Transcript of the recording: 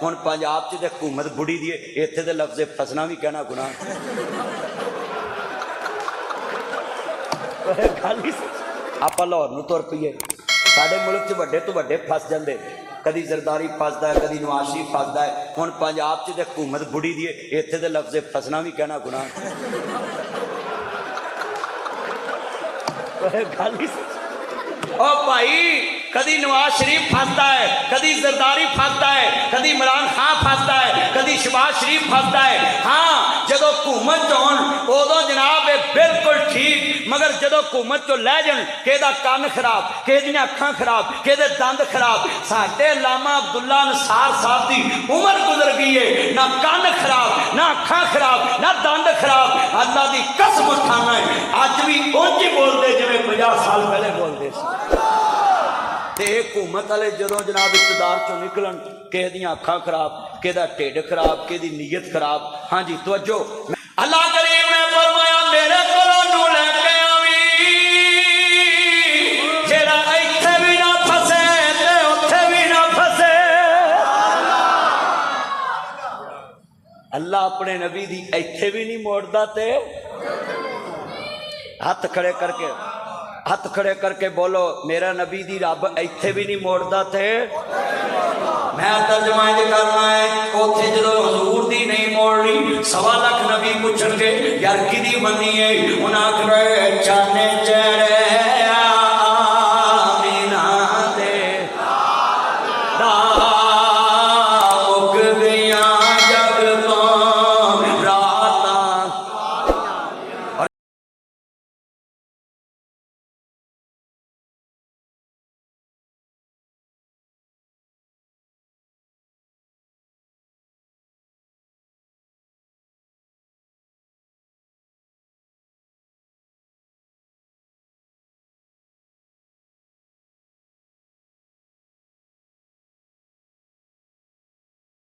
ਹੁਣ ਪੰਜਾਬ 'ਚ ਤੇ ਹਕੂਮਤ ਬੁੜੀ ਦੀ ਇੱਥੇ ਦੇ ਲਫ਼ਜ਼ੇ ਫਸਣਾ ਵੀ ਕਹਿਣਾ ਗੁਨਾਹ। ਆਪਾਂ ਲਾਹੌਰ ਨੂੰ ਤੁਰ ਪਈਏ, ਸਾਡੇ ਮੁਲਕ 'ਚ ਵੱਡੇ ਤੋਂ ਵੱਡੇ ਫਸ ਜਾਂਦੇ, ਕਦੀ ਜ਼ਰਦਾਰੀ ਫਸਦਾ ਹੈ, ਕਦੀ ਨਵਾਜ਼ ਸ਼ਰੀਫ ਫਸਦਾ ਹੈ। ਹੁਣ ਪੰਜਾਬ 'ਚ ਤੇ ਹਕੂਮਤ ਬੁੜੀ ਦੀ ਇੱਥੇ ਦੇ ਲਫ਼ਜ਼ੇ ਫਸਣਾ ਵੀ ਕਹਿਣਾ ਗੁਨਾਹ। ओ भाई कदी नवाज शरीफ फंसता है, कदी जरदारी फंसता है, कदी इमरान खान फंसता है, कदी शहबाज शरीफ फंसता है। हाँ जदों हुकूमत च होण उदों जनाब बिल्कुल ठीक, मगर जदों हुकूमत चो लै जाण किहदा कन्न खराब, किहदियां अखां खराब, किहदे दंद खराब। साडे लामा अब्दुल्ला अंसार साहब दी उम्र गुजर गई है, ना कन्न खराब, ना अखां खराब, ना दंद खराब। अल्लाह दी कसम खाना है अज भी उंज ही बोलदे जिवें 50 साल पहले बोलदे सी। हुकूमत वाले जदों जनाब इकतदार चो निकलन किसी दी अखां खराब, किहदा ढिड खराब, किहदी नीयत खराब। हाँ जी तवज्जो, अल्लाह करीम ने फरमाया मेरे कोलों नूं लैके आवी, जेड़ा इत्थे भी ना फसे ते उत्थे भी ना फसे। अल्लाह अपने नबी दी इत्थे भी नहीं मोड़दा ते हथ खड़े करके बोलो मेरा नबी दी रब इत्थे भी नहीं मोड़दा थे। मैं तर्जमा करना है उथे जो हजूर दी नहीं मोड़नी, 1.25 लाख नबी पूछणगे यार किदी बनी है, उन्हें आखना चाने